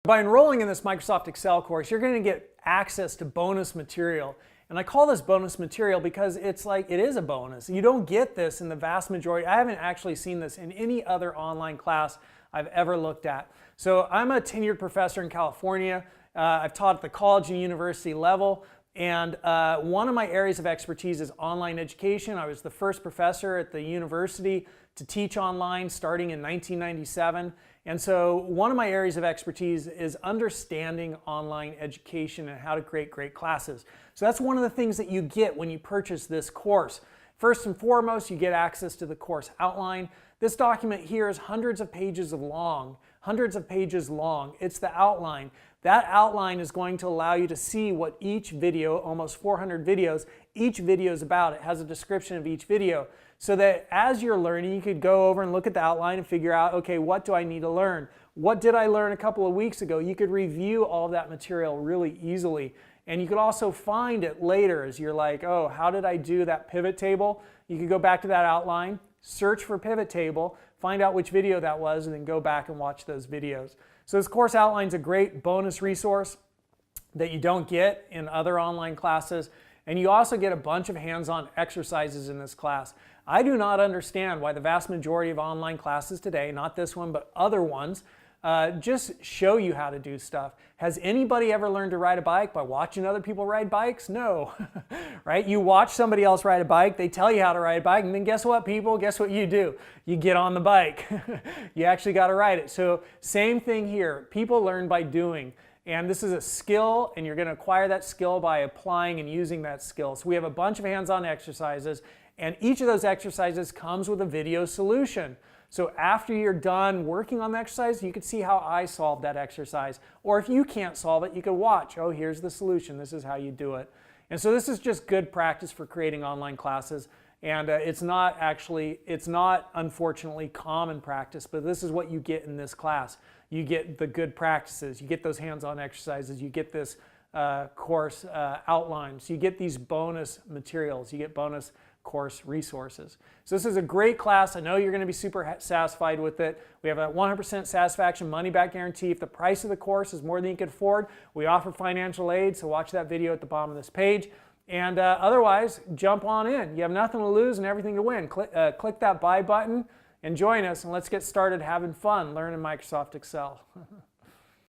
By enrolling in this Microsoft Excel course, you're going to get access to bonus material. And I call this bonus material because it is a bonus. You don't get this in the vast majority. I haven't actually seen this in any other online class I've ever looked at. So I'm a tenured professor in California. I've taught at the college and university level. And one of my areas of expertise is online education. I was the first professor at the university to teach online starting in 1997. And so one of my areas of expertise is understanding online education and how to create great classes. So that's one of the things that you get when you purchase this course. First and foremost, you get access to the course outline. This document here is hundreds of pages long. It's the outline. That outline is going to allow you to see what each video, almost 400 videos, each video is about. It has a description of each video. So that as you're learning, you could go over and look at the outline and figure out, okay, what do I need to learn? What did I learn a couple of weeks ago? You could review all of that material really easily. And you could also find it later as you're like, oh, how did I do that pivot table? You could go back to that outline, search for pivot table, find out which video that was, and then go back and watch those videos. So this course outline is a great bonus resource that you don't get in other online classes. And you also get a bunch of hands-on exercises in this class. I do not understand why the vast majority of online classes today, not this one, but other ones, just show you how to do stuff. Has anybody ever learned to ride a bike by watching other people ride bikes? No, right? You watch somebody else ride a bike, they tell you how to ride a bike, and then guess what, people? Guess what you do? You get on the bike. You actually got to ride it. So same thing here. People learn by doing. And this is a skill, and you're going to acquire that skill by applying and using that skill. So we have a bunch of hands-on exercises, and each of those exercises comes with a video solution. So after you're done working on the exercise, you can see how I solved that exercise. Or if you can't solve it, you can watch. Oh, here's the solution. This is how you do it. And so this is just good practice for creating online classes. And it's not unfortunately common practice, but this is what you get in this class. You get the good practices, you get those hands-on exercises, you get this course outlines, you get these bonus materials, you get bonus course resources. So this is a great class. I know you're going to be super satisfied with it. We have a 100% satisfaction money back guarantee. If the price of the course is more than you can afford, we offer financial aid, so watch that video at the bottom of this page. And otherwise, jump on in. You have nothing to lose and everything to win. Click that buy button and join us, and let's get started having fun learning Microsoft Excel.